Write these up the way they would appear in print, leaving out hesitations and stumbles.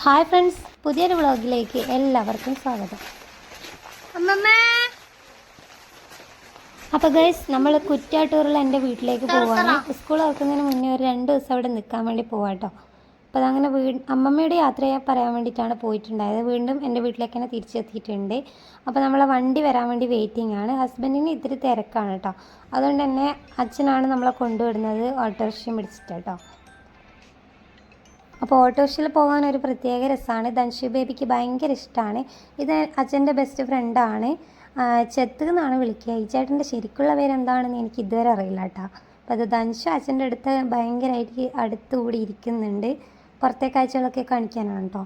Hi friends, പുതിയൊരു വ്ളോഗിലേക്ക് എല്ലാവർക്കും സ്വാഗതം. അപ്പോൾ ഗൈസ്, നമ്മൾ കുറ്റ്യാട്ടൂരിൽ എൻ്റെ വീട്ടിലേക്ക് പോവാണ്. സ്കൂൾ തുറക്കുന്നതിന് മുന്നേ ഒരു 2 ദിവസം അവിടെ നിൽക്കാൻ വേണ്ടി പോവാട്ടോ. അപ്പോൾ അതങ്ങനെ അമ്മമ്മയുടെ യാത്രയെ പറയാൻ വേണ്ടിയിട്ടാണ് പോയിട്ടുണ്ടായത്. വീണ്ടും എൻ്റെ വീട്ടിലേക്ക് തന്നെ തിരിച്ചെത്തിയിട്ടുണ്ട്. അപ്പോൾ നമ്മളെ വണ്ടി വരാൻ വേണ്ടി വെയിറ്റിംഗ് ആണ്. ഹസ്ബൻഡിന് ഇത്തിരി തിരക്കാണ് കേട്ടോ. അതുകൊണ്ട് തന്നെ അച്ഛനാണ് നമ്മളെ കൊണ്ടുവിടുന്നത് ഓട്ടോറിക്ഷയും പിടിച്ചിട്ട് കേട്ടോ. അപ്പോൾ ഓട്ടോറിക്ഷയിൽ പോകാൻ ഒരു പ്രത്യേക രസമാണ്. ധൻഷു ബേബിക്ക് ഭയങ്കര ഇഷ്ടമാണ്. ഇത് അച്ഛൻ്റെ ബെസ്റ്റ് ഫ്രണ്ടാണ്. ചെത്ത് എന്നാണ് വിളിക്കുക. ഈ ചേട്ടൻ്റെ ശരിക്കുള്ള പേരെന്താണെന്ന് എനിക്ക് ഇതുവരെ അറിയില്ല കേട്ടോ. അപ്പോൾ അത് ധൻഷു അച്ഛൻ്റെ അടുത്ത് ഭയങ്കരമായിട്ട് അടുത്തുകൂടി ഇരിക്കുന്നുണ്ട്. പുറത്തെ കാഴ്ചകളൊക്കെ കാണിക്കാനാണ് കേട്ടോ.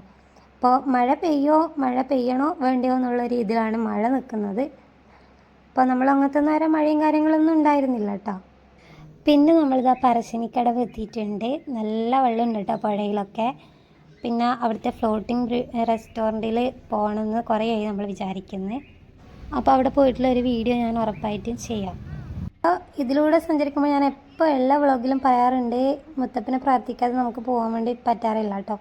അപ്പോൾ മഴ പെയ്യണോ വേണ്ടയോ എന്നുള്ളൊരു ഇതിലാണ് മഴ നിൽക്കുന്നത്. അപ്പോൾ നമ്മൾ അങ്ങനത്തെ നേരം മഴയും കാര്യങ്ങളൊന്നും ഉണ്ടായിരുന്നില്ല കേട്ടോ. പിന്നെ നമ്മളിതാ പറശ്ശിനിക്കടവ് എത്തിയിട്ടുണ്ട്. നല്ല വെള്ളമുണ്ട് കേട്ടോ പുഴയിലൊക്കെ. പിന്നെ അവിടുത്തെ ഫ്ലോട്ടിംഗ് റെസ്റ്റോറൻറ്റിൽ പോകണമെന്ന് കുറേ ആയി നമ്മൾ വിചാരിക്കുന്നത്. അപ്പോൾ അവിടെ പോയിട്ടുള്ള ഒരു വീഡിയോ ഞാൻ ഉറപ്പായിട്ടും ചെയ്യാം. അപ്പോൾ ഇതിലൂടെ സഞ്ചരിക്കുമ്പോൾ ഞാൻ എപ്പോൾ എല്ലാ വ്ളോഗിലും പറയാറുണ്ട്, മുത്തപ്പനെ പ്രാർത്ഥിക്കാതെ നമുക്ക് പോകാൻ വേണ്ടി പറ്റാറില്ല കേട്ടോ.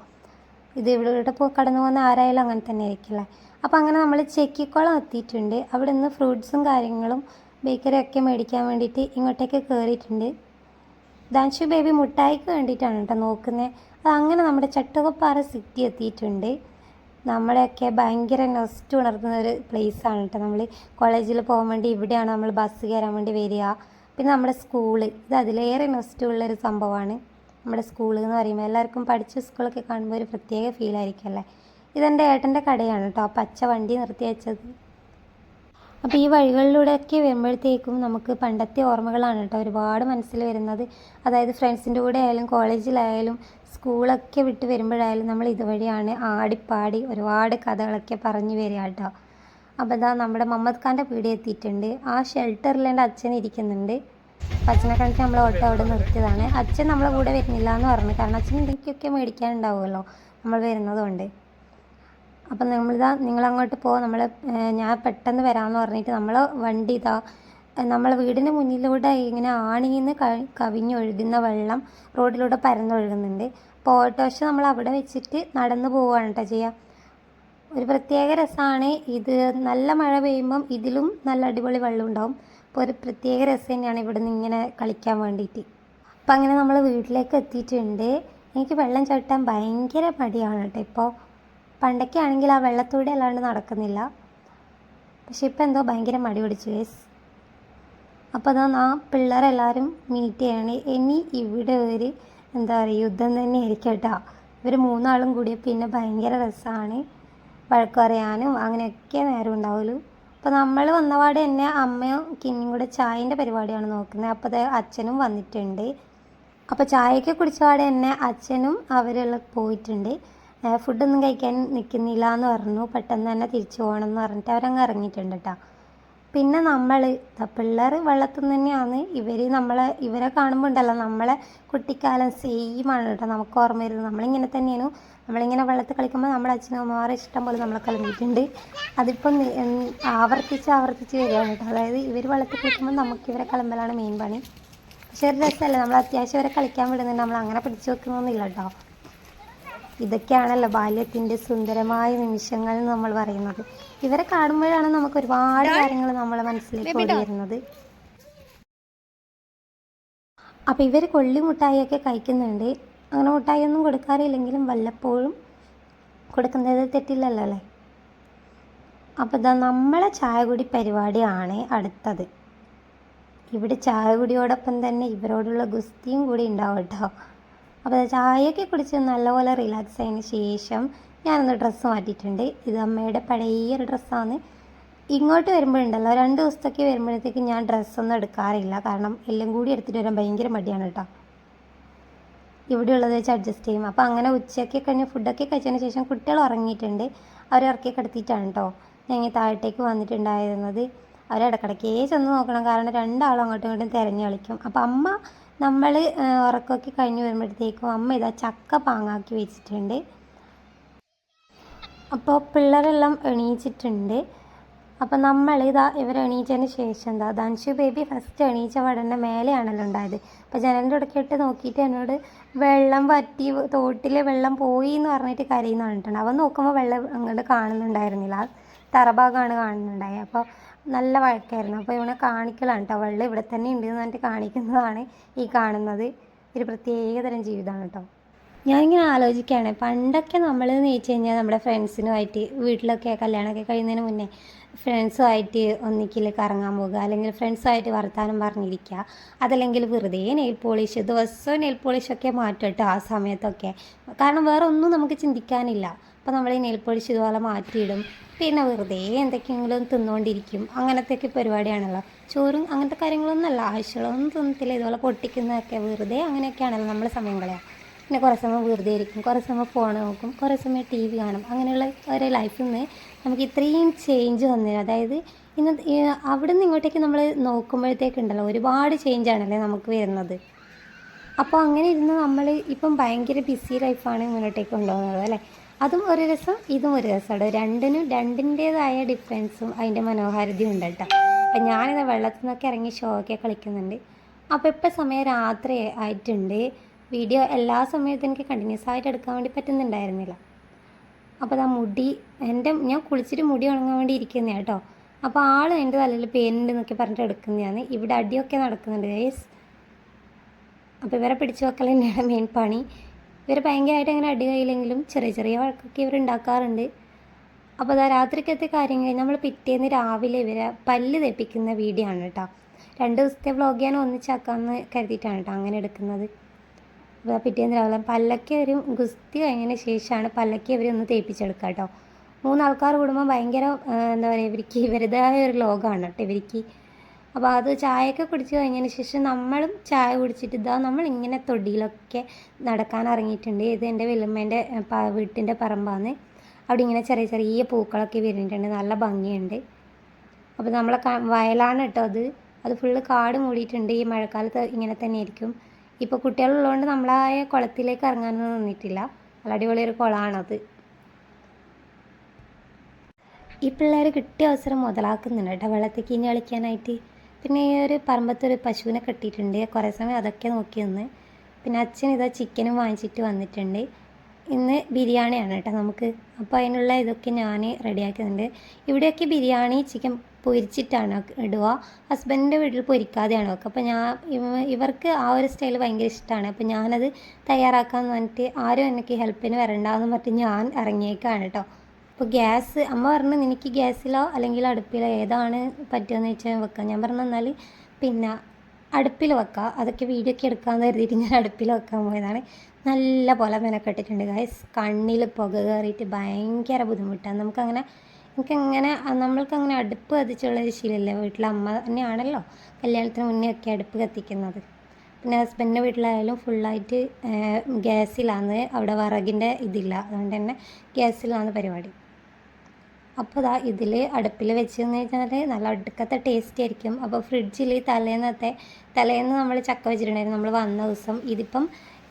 ഇത് ഇവിടെ കടന്നു പോകുന്ന ആരായാലും അങ്ങനെ തന്നെ ആയിരിക്കില്ല. അപ്പോൾ അങ്ങനെ നമ്മൾ ചെക്കിക്കുളം എത്തിയിട്ടുണ്ട്. അവിടെ നിന്ന് ഫ്രൂട്ട്സും കാര്യങ്ങളും ബേക്കറി ഒക്കെ മേടിക്കാൻ വേണ്ടിയിട്ട് ഇങ്ങോട്ടേക്ക് കയറിയിട്ടുണ്ട്. ധൻഷു ബേബി മുട്ടായിക്ക് വേണ്ടിയിട്ടാണ് കേട്ടോ നോക്കുന്നത്. അതങ്ങനെ നമ്മുടെ ചട്ടുകപ്പാറ സിറ്റി എത്തിയിട്ടുണ്ട്. നമ്മളെയൊക്കെ ഭയങ്കര നെസ്റ്റ് ഉണർത്തുന്ന ഒരു പ്ലേസാണ് കേട്ടോ. നമ്മൾ കോളേജിൽ പോകാൻ വേണ്ടി ഇവിടെയാണ് നമ്മൾ ബസ് കയറാൻ വേണ്ടി വരിക. പിന്നെ നമ്മുടെ സ്കൂള്, ഇത് അതിലേറെ നെസ്റ്റ് ഉള്ളൊരു സംഭവമാണ്. നമ്മുടെ സ്കൂൾ എന്ന് പറയുമ്പോൾ എല്ലാവർക്കും പഠിച്ച സ്കൂളൊക്കെ കാണുമ്പോൾ ഒരു പ്രത്യേക ഫീലായിരിക്കും അല്ലേ. ഇതെൻ്റെ ഏട്ടൻ്റെ കടയാണ് കേട്ടോ. പച്ച വണ്ടി നിർത്തി വെച്ചത്. അപ്പോൾ ഈ വഴികളിലൂടെയൊക്കെ വരുമ്പോഴത്തേക്കും നമുക്ക് പണ്ടത്തെ ഓർമ്മകളാണ് കേട്ടോ ഒരുപാട് മനസ്സിൽ വരുന്നത്. അതായത് ഫ്രണ്ട്സിൻ്റെ കൂടെ ആയാലും കോളേജിലായാലും സ്കൂളൊക്കെ വിട്ട് വരുമ്പോഴായാലും നമ്മൾ ഇതുവഴിയാണ് ആടിപ്പാടി ഒരുപാട് കഥകളൊക്കെ പറഞ്ഞു വരിക കേട്ടോ. അപ്പോൾ ഇതാ നമ്മുടെ മുഹമ്മദ് ഖാൻ്റെ പീടിക എത്തിയിട്ടുണ്ട്. ആ ഷെൽട്ടറിൽ എൻ്റെ അച്ഛൻ ഇരിക്കുന്നുണ്ട്. അച്ഛനെ കണ്ടിട്ട് നമ്മൾ ഓട്ടോ അവിടെ നിർത്തിയതാണ്. അച്ഛൻ നമ്മളെ കൂടെ വരുന്നില്ല എന്ന് പറഞ്ഞു. കാരണം അച്ഛൻ എന്തൊക്കെയൊക്കെ മേടിക്കാനുണ്ടാവുമല്ലോ നമ്മൾ വരുന്നതുകൊണ്ട്. അപ്പം നിങ്ങളങ്ങോട്ട് പോകും, ഞാൻ പെട്ടെന്ന് വരാമെന്ന് പറഞ്ഞിട്ട് നമ്മൾ വണ്ടി നമ്മളെ വീടിന് മുന്നിലൂടെ ഇങ്ങനെ ആണിന്ന് കവിഞ്ഞൊഴുകുന്ന വെള്ളം റോഡിലൂടെ പരന്നൊഴുകുന്നുണ്ട്. അപ്പോൾ ഓട്ടോറിക്ഷ നമ്മൾ അവിടെ വെച്ചിട്ട് നടന്നു പോവുകയാണ് കേട്ടോ ചെയ്യുക. ഒരു പ്രത്യേക രസമാണ് ഇത്. നല്ല മഴ പെയ്യുമ്പം ഇതിലും നല്ല അടിപൊളി വെള്ളം ഉണ്ടാവും. അപ്പോൾ ഒരു പ്രത്യേക രസം തന്നെയാണ് ഇവിടെ നിന്ന് ഇങ്ങനെ കളിക്കാൻ വേണ്ടിയിട്ട്. അപ്പം അങ്ങനെ നമ്മൾ വീട്ടിലേക്ക് എത്തിയിട്ടുണ്ട്. എനിക്ക് വെള്ളം ചവിട്ടാൻ ഭയങ്കര മടിയാണ് കേട്ടോ. ഇപ്പോൾ പണ്ടൊക്കെ ആണെങ്കിൽ ആ വെള്ളത്തൂടെ അല്ലാണ്ട് നടക്കുന്നില്ല. പക്ഷെ ഇപ്പം എന്തോ ഭയങ്കര മടി പിടിച്ചു ഗൈസ്. അപ്പോൾ ആ പിള്ളേരെല്ലാവരും മീറ്റ് ചെയ്യണേ. ഇനി ഇവിടെ ഒരു എന്താ പറയുക യുദ്ധം തന്നെ ആയിരിക്കും കേട്ടോ. ഇവർ 3 ആളും കൂടി പിന്നെ ഭയങ്കര രസമാണ്. വഴക്ക് പറയാനും അങ്ങനെയൊക്കെ നേരം ഉണ്ടാവുള്ളൂ. അപ്പോൾ നമ്മൾ വന്നപാട് തന്നെ അമ്മയും കിന്നിയും കൂടെ ചായൻ്റെ പരിപാടിയാണ് നോക്കുന്നത്. അപ്പോൾ അച്ഛനും വന്നിട്ടുണ്ട്. അപ്പോൾ ചായയൊക്കെ കുടിച്ചപാടെ തന്നെ അച്ഛനും അവരെല്ലാം പോയിട്ടുണ്ട്. ഫുഡൊന്നും കഴിക്കാൻ നിൽക്കുന്നില്ല എന്ന് പറഞ്ഞു. പെട്ടെന്ന് തന്നെ തിരിച്ചു പോകണം എന്ന് പറഞ്ഞിട്ട് അവരങ്ങ് ഇറങ്ങിയിട്ടുണ്ട് കേട്ടോ. പിന്നെ നമ്മൾ പിള്ളേർ വെള്ളത്തിൽ തന്നെയാണ്. ഇവരെ കാണുമ്പോൾ ഉണ്ടല്ലോ നമ്മളെ കുട്ടിക്കാലം സെയിമാണ് കേട്ടോ നമുക്ക് ഓർമ്മ വരുന്നത്. നമ്മളിങ്ങനെ തന്നെയാണ്. നമ്മളിങ്ങനെ വെള്ളത്തിൽ കളിക്കുമ്പോൾ നമ്മുടെ അച്ഛനും അമ്മമാരെ ഇഷ്ടം പോലെ നമ്മളെ കളിപ്പിച്ചിട്ടുണ്ട്. അതിപ്പം ആവർത്തിച്ച് വരികയാണ് കേട്ടോ. അതായത് ഇവർ വെള്ളത്തിൽ കളിക്കുമ്പോൾ നമുക്ക് ഇവരെ കളമ്പലാണ് മെയിൻ പണി. പക്ഷേ ഒരു രസമല്ലേ, നമ്മൾ അത്യാവശ്യം ഇവരെ കളിക്കാൻ വിടുന്നുണ്ട്. നമ്മൾ അങ്ങനെ പിടിച്ചു വെക്കുന്നൊന്നുമില്ല കേട്ടോ. ഇതൊക്കെയാണല്ലോ ബാല്യത്തിൻ്റെ സുന്ദരമായ നിമിഷങ്ങൾ എന്ന് നമ്മൾ പറയുന്നത്. ഇവരെ കാണുമ്പോഴാണ് നമുക്ക് ഒരുപാട് കാര്യങ്ങൾ നമ്മളെ മനസ്സിലേക്ക് ഓടി വരുന്നത്. അപ്പോൾ ഇവർ കൊള്ളി മുട്ടായിയൊക്കെ കഴിക്കുന്നുണ്ട്. അങ്ങനെ മുട്ടായിയൊന്നും കൊടുക്കാറില്ലെങ്കിലും വല്ലപ്പോഴും കൊടുക്കുന്നത് തെറ്റില്ലല്ലോ അല്ലേ. അപ്പോൾ നമ്മളെ ചായ കുടി പരിപാടിയാണ് അടുത്തത്. ഇവിടെ ചായ കുടിയോടൊപ്പം തന്നെ ഇവരോടുള്ള ഗുസ്തിയും കൂടി ഉണ്ടാവും കേട്ടോ. അപ്പോൾ ചായയൊക്കെ കുടിച്ച് നല്ലപോലെ റിലാക്സ് ആയതിന് ശേഷം ഞാനൊന്ന് ഡ്രസ്സ് മാറ്റിയിട്ടുണ്ട്. ഇത് അമ്മയുടെ പഴയ ഒരു ഡ്രസ്സാണ്. ഇങ്ങോട്ട് വരുമ്പോഴുണ്ടല്ലോ 2 ദിവസത്തൊക്കെ വരുമ്പോഴത്തേക്ക് ഞാൻ ഡ്രസ്സൊന്നും എടുക്കാറില്ല. കാരണം എല്ലാം കൂടി എടുത്തിട്ട് വരാൻ ഭയങ്കര മടിയാണ് കേട്ടോ. ഇവിടെ ഉള്ളത് വെച്ച് അഡ്ജസ്റ്റ് ചെയ്യും. അപ്പോൾ അങ്ങനെ ഉച്ചയൊക്കെ കഴിഞ്ഞ് ഫുഡൊക്കെ കഴിച്ചതിന് ശേഷം കുട്ടികൾ ഉറങ്ങിയിട്ടുണ്ട്. അവരെ ഇറക്കി കിടത്തിയിട്ടാണ് കേട്ടോ ഞാൻ താഴത്തേക്ക് വന്നിട്ടുണ്ടായിരുന്നത്. അവരിടക്കിടക്കേ ചെന്ന് നോക്കണം. കാരണം 2 ആളും അങ്ങോട്ടും ഇങ്ങോട്ടും തിരഞ്ഞു കളിക്കും. അപ്പോൾ അമ്മ നമ്മൾ ഉറക്കമൊക്കെ കഴിഞ്ഞ് വരുമ്പോഴത്തേക്കും അമ്മ ഇതാ ചക്ക പാങ്ങാക്കി വെച്ചിട്ടുണ്ട്. അപ്പോൾ പിള്ളേരെല്ലാം എണീച്ചിട്ടുണ്ട്. അപ്പം നമ്മൾ ഇവർ എണീച്ചതിന് ശേഷം ദൻഷു ബേബി ഫസ്റ്റ് എണീച്ച വടൻ്റെ മേലെയാണല്ലോ ഉണ്ടായത്. അപ്പോൾ ജനലിൻ്റെ ഇടയ്ക്കിട്ട് നോക്കിയിട്ട് എന്നോട് വെള്ളം വറ്റി, തോട്ടിലെ വെള്ളം പോയി എന്ന് പറഞ്ഞിട്ട് കരയുന്ന പറഞ്ഞിട്ടുണ്ട്. അവൻ നോക്കുമ്പോൾ വെള്ളം അങ്ങോട്ട് കാണുന്നുണ്ടായിരുന്നില്ല, തറഭാഗമാണ് കാണുന്നുണ്ടായത്. അപ്പോൾ നല്ല വഴക്കായിരുന്നു. അപ്പോൾ ഇവനെ കാണിക്കലാണ് കേട്ടോ, വെള്ളം ഇവിടെ തന്നെ ഉണ്ട് എന്ന് പറഞ്ഞിട്ട് കാണിക്കുന്നതാണ് ഈ കാണുന്നത്. ഒരു പ്രത്യേകതരം ജീവിതമാണ് കേട്ടോ. ഞാനിങ്ങനെ ആലോചിക്കുകയാണ്, പണ്ടൊക്കെ നമ്മൾ എന്ന് വെച്ച് കഴിഞ്ഞാൽ നമ്മുടെ ഫ്രണ്ട്സിനുമായിട്ട് വീട്ടിലൊക്കെ കല്യാണമൊക്കെ കഴിയുന്നതിന് മുന്നേ ഫ്രണ്ട്സുമായിട്ട് ഒന്നിക്കിൽ കറങ്ങാൻ പോകുക, അല്ലെങ്കിൽ ഫ്രണ്ട്സുമായിട്ട് വർത്തമാനം പറഞ്ഞിരിക്കുക, അതല്ലെങ്കിൽ വെറുതെ നെയിൽ പോളിഷ്, ദിവസവും നെയിൽ പോളിഷൊക്കെ മാറ്റും കേട്ടോ ആ സമയത്തൊക്കെ. കാരണം വേറെ ഒന്നും നമുക്ക് ചിന്തിക്കാനില്ല. അപ്പോൾ നമ്മൾ ഈ നെയിൽ പോളിഷ് ഇതുപോലെ മാറ്റിയിടും, പിന്നെ വെറുതെ എന്തൊക്കെയെങ്കിലും തിന്നുകൊണ്ടിരിക്കും. അങ്ങനത്തെയൊക്കെ പരിപാടിയാണല്ലോ. ചോറും അങ്ങനത്തെ കാര്യങ്ങളൊന്നുമല്ല, ആവശ്യമുള്ളതൊന്നും തിന്നത്തില്ല, ഇതുപോലെ പൊട്ടിക്കുന്നതൊക്കെ വെറുതെ അങ്ങനെയൊക്കെയാണല്ലോ നമ്മൾ സമയം കളയാം. പിന്നെ കുറേ സമയം വെറുതെ ഇരിക്കും, കുറേ സമയം ഫോൺ നോക്കും, കുറേ സമയം TV കാണും. അങ്ങനെയുള്ള ഒരു ലൈഫിൽ നിന്ന് നമുക്ക് ഇത്രയും ചേഞ്ച് വന്നത്, അതായത് ഇന്ന് അവിടെ നിന്ന് ഇങ്ങോട്ടേക്ക് നമ്മൾ നോക്കുമ്പോഴത്തേക്കുണ്ടല്ലോ ഒരുപാട് ചേഞ്ചാണല്ലേ നമുക്ക് വരുന്നത്. അപ്പോൾ അങ്ങനെ ഇരുന്ന് നമ്മൾ ഇപ്പം ഭയങ്കര ബിസി ലൈഫാണ് മുന്നോട്ടേക്ക് കൊണ്ടുപോകുന്നത് അല്ലേ. അതും ഒരു രസം, ഇതും ഒരു രസമാണ്. രണ്ടിൻ്റേതായ ഡിഫറൻസും അതിൻ്റെ മനോഹാരിതയും ഉണ്ട് കേട്ടോ. അപ്പം ഞാനിത് വെള്ളത്തിൽ നിന്നൊക്കെ ഇറങ്ങി ഷോ ഒക്കെ കളിക്കുന്നുണ്ട്. അപ്പോൾ ഇപ്പം സമയം രാത്രി ആയിട്ടുണ്ട്. വീഡിയോ എല്ലാ സമയത്തും എനിക്ക് കണ്ടിന്യൂസ് ആയിട്ട് എടുക്കാൻ വേണ്ടി പറ്റുന്നുണ്ടായിരുന്നില്ല. അപ്പോൾ ഞാൻ കുളിച്ചിട്ട് മുടി ഉണങ്ങാൻ വേണ്ടി ഇരിക്കുന്നതാണ് കേട്ടോ. അപ്പോൾ ആൾ എൻ്റെ തലയിൽ പേനുണ്ട് എന്നൊക്കെ പറഞ്ഞിട്ട് എടുക്കുന്നതാണ്. ഇവിടെ അടിയൊക്കെ നടക്കുന്നുണ്ട് ഗൈസ്. അപ്പോൾ ഇവരെ പിടിച്ചു വെക്കൽ തന്നെയാണ് മെയിൻ പണി. ഇവർ ഭയങ്കരമായിട്ട് അങ്ങനെ അടി കയ്യിലെങ്കിലും ചെറിയ ചെറിയ വഴക്കൊക്കെ ഇവർ ഉണ്ടാക്കാറുണ്ട്. അപ്പോൾ രാത്രിക്കത്തെ കാര്യം കഴിഞ്ഞ് നമ്മൾ പിറ്റേന്ന് രാവിലെ ഇവരെ പല്ല് തേപ്പിക്കുന്ന വീഡിയോ ആണ് കേട്ടോ. 2 ദിവസത്തെ വ്ളോഗ് ഞാൻ ഒന്നിച്ചാക്കാമെന്ന് കരുതിയിട്ടാണ് കേട്ടോ അങ്ങനെ എടുക്കുന്നത്. അപ്പോൾ പിറ്റേന്ന് രാവിലെ പല്ലക്ക് ഒരു ഗുസ്തി കഴിഞ്ഞതിന് ശേഷമാണ് പല്ലക്ക് ഇവരൊന്ന് തേപ്പിച്ചെടുക്കുക കേട്ടോ. 3 ആൾക്കാർ കൂടുമ്പോൾ ഭയങ്കര എന്താ പറയുക, ഇവരുടേതായ ഒരു ലോകമാണ് കേട്ടോ ഇവർക്ക്. അപ്പോൾ അത് ചായയൊക്കെ കുടിച്ച് കഴിഞ്ഞതിന് ശേഷം നമ്മളും ചായ കുടിച്ചിട്ട് നമ്മളിങ്ങനെ തൊടിയിലൊക്കെ നടക്കാൻ ഇറങ്ങിയിട്ടുണ്ട്. ഇത് എൻ്റെ വല്യമ്മേൻ്റെ വീട്ടിൻ്റെ പറമ്പാണ്. അവിടെ ഇങ്ങനെ ചെറിയ ചെറിയ പൂക്കളൊക്കെ വിരിഞ്ഞിട്ടുണ്ട്, നല്ല ഭംഗിയുണ്ട്. അപ്പോൾ നമ്മളെ വയലാണ് കേട്ടോ അത് ഫുള്ള് കാട് മൂടിയിട്ടുണ്ട്. ഈ മഴക്കാലത്ത് ഇങ്ങനെ തന്നെ ആയിരിക്കും. ഇപ്പോൾ കുട്ടികളുള്ളതുകൊണ്ട് നമ്മളായ കുളത്തിലേക്ക് ഇറങ്ങാനൊന്നും നിന്നിട്ടില്ല. നല്ല അടിപൊളി ഒരു കുളമാണത്. ഈ പിള്ളേർ കിട്ടിയ അവസരം മുതലാക്കുന്നുണ്ട് കേട്ടോ വെള്ളത്തേക്ക് ഇനി കളിക്കാനായിട്ട്. പിന്നെ ഈ ഒരു പറമ്പത്തൊരു പശുവിനെ കെട്ടിയിട്ടുണ്ട്. കുറേ സമയം അതൊക്കെ നോക്കി നിന്ന്. പിന്നെ അച്ഛൻ ചിക്കനും വാങ്ങിച്ചിട്ട് വന്നിട്ടുണ്ട്. ഇന്ന് ബിരിയാണിയാണ് കേട്ടോ നമുക്ക്. അപ്പോൾ അതിനുള്ള ഇതൊക്കെ ഞാൻ റെഡിയാക്കുന്നുണ്ട്. ഇവിടെയൊക്കെ ബിരിയാണി ചിക്കൻ പൊരിച്ചിട്ടാണ് ഇടുക. ഹസ്ബൻഡിൻ്റെ വീട്ടിൽ പൊരിക്കാതെയാണ് വെക്കുക. അപ്പോൾ ഇവർക്ക് ആ ഒരു സ്റ്റൈൽ ഭയങ്കര ഇഷ്ടമാണ്. അപ്പോൾ ഞാനത് തയ്യാറാക്കാമെന്ന് പറഞ്ഞിട്ട് ആരും എനിക്ക് ഹെൽപ്പിന് വരണ്ടാന്ന് പറഞ്ഞിട്ട് ഞാൻ ഇറങ്ങിയേക്കാണ് കേട്ടോ. അപ്പോൾ അമ്മ പറഞ്ഞു നിനക്ക് ഗ്യാസിലോ അല്ലെങ്കിൽ അടുപ്പിലോ ഏതാണ് പറ്റുമെന്ന് വെച്ചാൽ വെക്കാം. ഞാൻ പറഞ്ഞു എന്നാൽ പിന്നെ അടുപ്പിൽ വെക്കാം, അതൊക്കെ വീഡിയോ ഒക്കെ എടുക്കാമെന്ന് കരുതിയിട്ട് ഞാൻ അടുപ്പിൽ വെക്കാൻ പോയതാണ്. നല്ല പോലെ മെനക്കെട്ടിട്ടുണ്ട് ഗൈസ്. കണ്ണിൽ പുക കയറിയിട്ട് ഭയങ്കര ബുദ്ധിമുട്ടാണ്. നമ്മൾക്കങ്ങനെ അടുപ്പ് കത്തിച്ചുള്ളൊരു ശീലമില്ല. വീട്ടിലെ അമ്മ തന്നെയാണല്ലോ കല്യാണത്തിന് മുന്നേ ഒക്കെ അടുപ്പ് കത്തിക്കുന്നത്. പിന്നെ ഹസ്ബൻഡിൻ്റെ വീട്ടിലായാലും ഫുള്ളായിട്ട് ഗ്യാസിലാണ്. അവിടെ വിറകിൻ്റെ ഇതില്ല, അതുകൊണ്ട് തന്നെ ഗ്യാസിലാണ് പരിപാടി. അപ്പോൾ ഇതിൽ അടുപ്പിൽ വെച്ചെന്ന് വെച്ചാൽ നല്ല അടുക്കത്തെ ടേസ്റ്റ് ആയിരിക്കും. അപ്പോൾ ഫ്രിഡ്ജിൽ തലേന്ന് നമ്മൾ ചക്ക വെച്ചിട്ടുണ്ടായിരുന്നു നമ്മൾ വന്ന ദിവസം.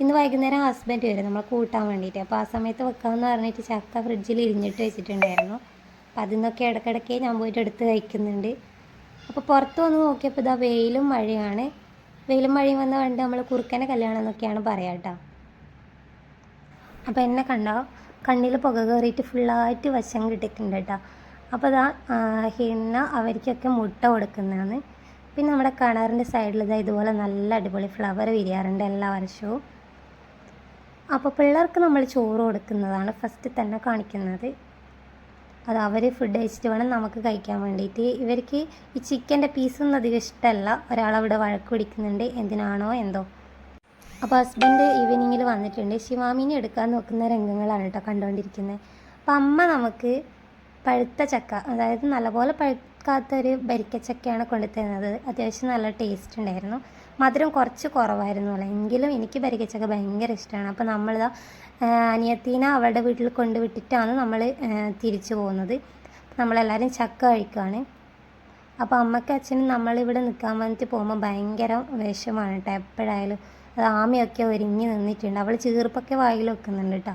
ഇന്ന് വൈകുന്നേരം ഹസ്ബൻഡ് വരും നമ്മൾ കൂട്ടാൻ വേണ്ടിയിട്ട്. അപ്പോൾ ആ സമയത്ത് വെക്കാമെന്ന് പറഞ്ഞിട്ട് ചക്ക ഫ്രിഡ്ജിൽ ഇരിഞ്ഞിട്ട് വെച്ചിട്ടുണ്ടായിരുന്നു. അപ്പോൾ അതിൽ നിന്നൊക്കെ ഇടയ്ക്കിടയ്ക്ക് ഞാൻ പോയിട്ട് എടുത്ത് കഴിക്കുന്നുണ്ട്. അപ്പോൾ പുറത്ത് വന്ന് നോക്കിയപ്പോൾ വെയിലും മഴയാണ്. വെയിലും മഴയും വന്ന കണ്ട് നമ്മൾ കുറുക്കൻ്റെ കല്യാണം എന്നൊക്കെയാണ് പറയാം കേട്ടോ. അപ്പോൾ എന്നെ കണ്ടോ കണ്ണിൽ പുക കയറിയിട്ട് ഫുള്ളായിട്ട് വശം കിട്ടിയിട്ടുണ്ട് കേട്ടോ. അപ്പോൾ ഹിന്ന അവർക്കൊക്കെ മുട്ട കൊടുക്കുന്നതാണ്. പിന്നെ നമ്മുടെ കിണറിൻ്റെ സൈഡിൽ ഇതുപോലെ നല്ല അടിപൊളി ഫ്ലവർ വിരിയാറുണ്ട് എല്ലാ വർഷവും. അപ്പോൾ പിള്ളേർക്ക് നമ്മൾ ചോറ് കൊടുക്കുന്നതാണ് ഫസ്റ്റ് തന്നെ കാണിക്കുന്നത്. അത് അവർ ഫുഡ് കഴിച്ചിട്ട് വേണം നമുക്ക് കഴിക്കാൻ വേണ്ടിയിട്ട്. ഇവർക്ക് ഈ ചിക്കൻ്റെ പീസൊന്നും അധികം ഇഷ്ടമല്ല. ഒരാളവിടെ വഴക്ക് പിടിക്കുന്നുണ്ട്, എന്തിനാണോ എന്തോ. അപ്പോൾ ഹസ്ബൻഡ് ഈവനിങ്ങിൽ വന്നിട്ടുണ്ട്. ശിവാമീനെ എടുക്കാൻ നോക്കുന്ന രംഗങ്ങളാണ് കേട്ടോ കണ്ടുകൊണ്ടിരിക്കുന്നത്. അപ്പോൾ അമ്മ നമുക്ക് പഴുത്ത ചക്ക, അതായത് നല്ലപോലെ പഴുക്കാത്തൊരു ബരിക്കച്ചക്കയാണ് കൊണ്ടുതരുന്നത്. അത്യാവശ്യം നല്ല ടേസ്റ്റ് ഉണ്ടായിരുന്നു. മധുരം കുറച്ച് കുറവായിരുന്നു അല്ലേ, എങ്കിലും എനിക്ക് ബരിക്കച്ചക്ക ഭയങ്കര ഇഷ്ടമാണ്. അപ്പോൾ അനിയത്തീനെ അവളുടെ വീട്ടിൽ കൊണ്ടുവിട്ടിട്ടാണ് നമ്മൾ തിരിച്ചു പോകുന്നത്. നമ്മളെല്ലാവരും ചക്ക കഴിക്കുകയാണ്. അപ്പോൾ അമ്മയ്ക്ക് അച്ഛനും നമ്മളിവിടെ നിൽക്കാൻ വേണ്ടിയിട്ട് പോകുമ്പോൾ ഭയങ്കര വിഷമാണ് കേട്ടോ. എപ്പോഴായാലും ആമയൊക്കെ ഒരുങ്ങി നിന്നിട്ടുണ്ട്. അവൾ ചീർപ്പൊക്കെ വായിൽ വെക്കുന്നുണ്ട് കേട്ടോ.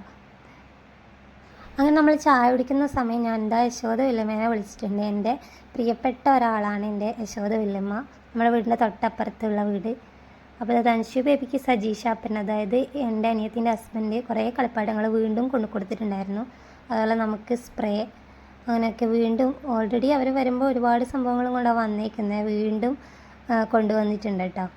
അങ്ങനെ നമ്മൾ ചായ കുടിക്കുന്ന സമയം ഞാൻ എൻ്റെ യശോദ വല്യമ്മേനെ വിളിച്ചിട്ടുണ്ട്. എൻ്റെ പ്രിയപ്പെട്ട ഒരാളാണ് എൻ്റെ യശോദ വല്യമ്മ, നമ്മുടെ വീടിൻ്റെ തൊട്ടപ്പുറത്തുള്ള വീട്. അപ്പോൾ ധൻഷു ബേബിക്ക് സജീഷ് അപ്പൻ, അതായത് എൻ്റെ അനിയത്തിൻ്റെ ഹസ്ബൻഡ്, കുറേ കളിപ്പാട്ടങ്ങൾ വീണ്ടും കൊണ്ടു കൊടുത്തിട്ടുണ്ടായിരുന്നു. അതുപോലെ നമുക്ക് സ്പ്രേ അങ്ങനെയൊക്കെ വീണ്ടും ഓൾറെഡി അവർ വരുമ്പോൾ ഒരുപാട് സംഭവങ്ങളും കൊണ്ടാണ് വന്നേക്കുന്നത്, വീണ്ടും കൊണ്ടുവന്നിട്ടുണ്ട് കേട്ടോ.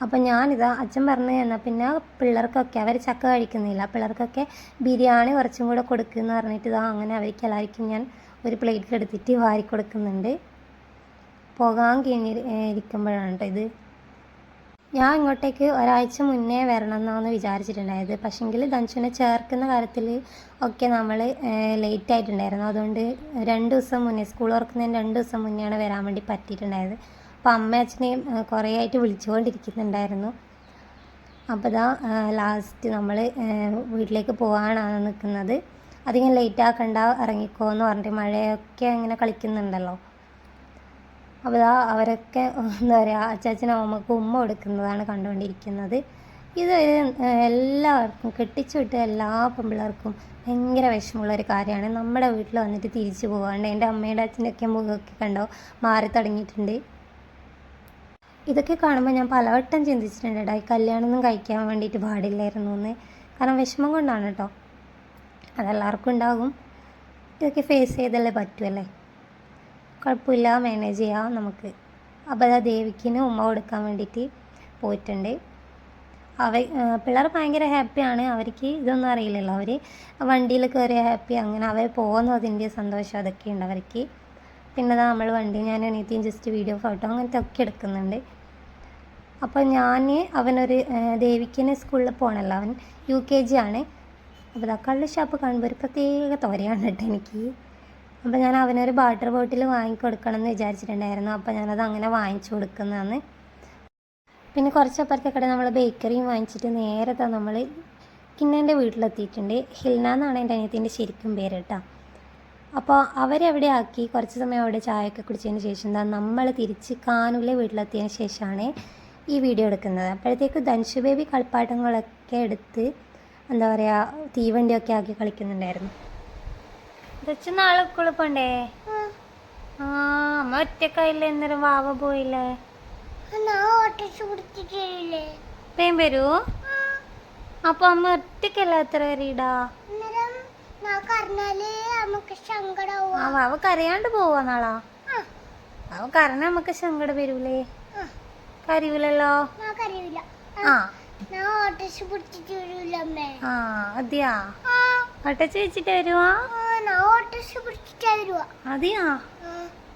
അപ്പം ഞാനിതാ അച്ഛൻ പറഞ്ഞു എന്നാൽ പിന്നെ പിള്ളേർക്കൊക്കെ, അവർ ചക്ക കഴിക്കുന്നില്ല, പിള്ളേർക്കൊക്കെ ബിരിയാണി കുറച്ചും കൂടെ കൊടുക്കുമെന്ന് പറഞ്ഞിട്ട് ഇതാ അങ്ങനെ അവർക്ക് എല്ലാവർക്കും ഞാൻ ഒരു പ്ലേറ്റിൽ എടുത്തിട്ട് വാരി കൊടുക്കുന്നുണ്ട്. പോകാൻ കഴിഞ്ഞിരിക്കുമ്പോഴാണ് കേട്ടോ ഇത്. ഞാൻ ഇങ്ങോട്ടേക്ക് ഒരാഴ്ച മുന്നേ വരണം എന്നാണ് വിചാരിച്ചിട്ടുണ്ടായത്. പക്ഷേങ്കിൽ ധൻഷുവിനെ ചേർക്കുന്ന കാര്യത്തിൽ ഒക്കെ നമ്മൾ ലേറ്റ് ആയിട്ടുണ്ടായിരുന്നു. അതുകൊണ്ട് 2 ദിവസം മുന്നേ, സ്കൂൾ തുറക്കുന്നതിന് 2 ദിവസം മുന്നെയാണ് വരാൻ വേണ്ടി പറ്റിയിട്ടുണ്ടായത്. അപ്പോൾ അമ്മയും അച്ഛനെയും കുറേ ആയിട്ട് വിളിച്ചുകൊണ്ടിരിക്കുന്നുണ്ടായിരുന്നു. അപ്പോൾ ഇതാ ലാസ്റ്റ് നമ്മൾ വീട്ടിലേക്ക് പോകാനാണ് നിൽക്കുന്നത്. അധികം ലേറ്റ് ആക്കണ്ട, ഇറങ്ങിക്കോ എന്ന് പറഞ്ഞിട്ട്, മഴയൊക്കെ ഇങ്ങനെ കളിക്കുന്നുണ്ടല്ലോ. അപ്പോൾ ഇതാ അവരൊക്കെ എന്താ പറയുക, അച്ചാച്ചനും അമ്മക്ക് ഉമ്മ കൊടുക്കുന്നതാണ് കണ്ടുകൊണ്ടിരിക്കുന്നത്. ഇത് എല്ലാവർക്കും, കെട്ടിച്ചു വിട്ട എല്ലാ പെൺപിള്ളേർക്കും ഭയങ്കര വിഷമമുള്ളൊരു കാര്യമാണ്. നമ്മുടെ വീട്ടിൽ വന്നിട്ട് തിരിച്ചു പോകാണ്ട്. എൻ്റെ അമ്മയുടെ അച്ഛൻ്റെയൊക്കെ മുഖമൊക്കെ കണ്ടോ മാറി തുടങ്ങിയിട്ടുണ്ട്. ഇതൊക്കെ കാണുമ്പോൾ ഞാൻ പലവട്ടം ചിന്തിച്ചിട്ടുണ്ട് കേട്ടോ, ഈ കല്യാണമൊന്നും കഴിക്കാൻ വേണ്ടിയിട്ട് പാടില്ലായിരുന്നു എന്ന്. കാരണം വിഷമം കൊണ്ടാണ് കേട്ടോ, അതെല്ലാവർക്കും ഉണ്ടാകും. ഇതൊക്കെ ഫേസ് ചെയ്തല്ലേ പറ്റുമല്ലേ, കുഴപ്പമില്ല, മാനേജ് ചെയ്യാം നമുക്ക്. അപ്പോൾ അതാ ദേവിക്കിന് ഉമ്മ കൊടുക്കാൻ വേണ്ടിയിട്ട് പോയിട്ടുണ്ട്. പിള്ളേർ ഭയങ്കര ഹാപ്പിയാണ്. അവർക്ക് ഇതൊന്നും അറിയില്ലല്ലോ, അവർ വണ്ടിയിൽ കയറിയ ഹാപ്പി, അങ്ങനെ അവർ പോകുന്നതിൻ്റെ സന്തോഷം അതൊക്കെ ഉണ്ട് അവർക്ക്. പിന്നെ അതാ നമ്മൾ വണ്ടി, ഞാൻ അനിയത്തിയും ജസ്റ്റ് വീഡിയോ ഫോട്ടോ അങ്ങനത്തെ ഒക്കെ എടുക്കുന്നുണ്ട്. അപ്പോൾ അവനൊരു ദേവിക്കിന് സ്കൂളിൽ പോകണമല്ലോ, അവൻ UKG ആണ്. അപ്പോൾ ഇതാ കള്ള് ഷാപ്പ് കാണുമ്പോൾ ഒരു പ്രത്യേക തോരയാണ് കേട്ടോ എനിക്ക്. അപ്പോൾ ഞാൻ അവനൊരു വാട്ടർ ബോട്ടിൽ വാങ്ങിക്കൊടുക്കണം എന്ന് വിചാരിച്ചിട്ടുണ്ടായിരുന്നു. അപ്പോൾ ഞാനത് അങ്ങനെ വാങ്ങിച്ചു കൊടുക്കുന്നതാണ്. പിന്നെ കുറച്ചപ്പുറത്തേക്കടെ നമ്മൾ ബേക്കറിയും വാങ്ങിച്ചിട്ട് നേരെ നമ്മൾ കിന്നേൻ്റെ വീട്ടിലെത്തിയിട്ടുണ്ട്. ഹിൽന എന്നാണ് എൻ്റെ അനിയത്തിൻ്റെ ശരിക്കും പേര് കേട്ടോ. അപ്പോൾ അവരെവിടെ ആക്കി കുറച്ച് സമയം അവിടെ ചായയൊക്കെ കുടിച്ചതിന് ശേഷം നമ്മൾ തിരിച്ച് കാനൂലെ വീട്ടിലെത്തിയതിന് ശേഷമാണ് ഈ വീഡിയോ എടുക്കുന്നത്. അപ്പോഴത്തേക്ക് ധൻഷു ബേബി കളിപ്പാട്ടങ്ങളൊക്കെ എടുത്ത് എന്താ പറയുക, തീവണ്ടിയൊക്കെ ആക്കി കളിക്കുന്നുണ്ടായിരുന്നു. ദച്ചു നാളെ സ്കൂളിൽ പോണ്ടേ? അമ്മ ഒറ്റക്കായില്ലേ, എന്നേരം വാവ പോയില്ലേ? പേൻ വരൂ. അപ്പൊ അമ്മ ഒറ്റക്കല്ല എത്ര വരീടാ? വാവ കരയാണ്ട് പോവാ നാളാ? വാവ കരഞ്ഞ നമുക്ക് സങ്കടം വരൂലേ? കരയൂലല്ലോ. അതെയാ, ഒട്ടച്ച് വെച്ചിട്ട് വരുവാ? അതെയാ,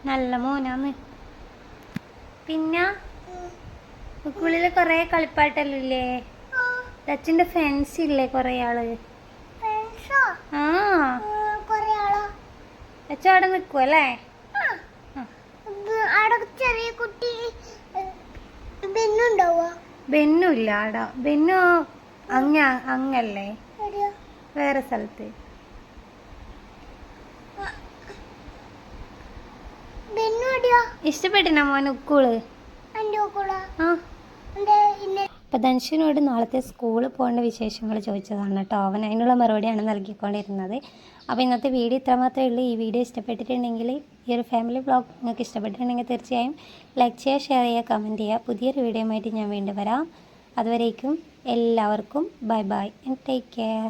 നല്ല മോനാന്ന്. പിന്നെ സ്കൂളില് കൊറേ കളിപ്പാട്ടല്ലേ? അച്ഛൻ്റെ ഫ്രണ്ട്സ് ഇല്ലേ കൊറേ ആള്? ആ, അച്ഛൻ അവിടെ നിക്കുവല്ലേ? ചെറിയ കുട്ടി ബെന്നുണ്ടാവോ? ബെന്നില്ല ആടാ. ബെന്നു അങ്ങല്ലേ, വേറെ സ്ഥലത്ത്. ഇഷ്ടപ്പെട്ടിനാ മോൻ ഉക്കൂള്? അപ്പൊ ധൻഷുവിനോട് നാളത്തെ സ്കൂളിൽ പോകേണ്ട വിശേഷങ്ങൾ ചോദിച്ചതാണ് കേട്ടോ. അവൻ അതിനുള്ള മറുപടിയാണ് നൽകിക്കൊണ്ടിരുന്നത്. അപ്പോൾ ഇന്നത്തെ വീഡിയോ ഇത്ര മാത്രമേ ഉള്ളൂ. ഈ വീഡിയോ ഇഷ്ടപ്പെട്ടിട്ടുണ്ടെങ്കിൽ, ഈ ഒരു ഫാമിലി വ്ളോഗ് നിങ്ങൾക്ക് ഇഷ്ടപ്പെട്ടിട്ടുണ്ടെങ്കിൽ തീർച്ചയായും ലൈക്ക് ചെയ്യുക, ഷെയർ ചെയ്യുക, കമൻറ്റ് ചെയ്യുക. പുതിയൊരു വീഡിയോയുമായിട്ട് ഞാൻ വീണ്ടും വരാം. അതുവരേക്കും എല്ലാവർക്കും bye bye and take care.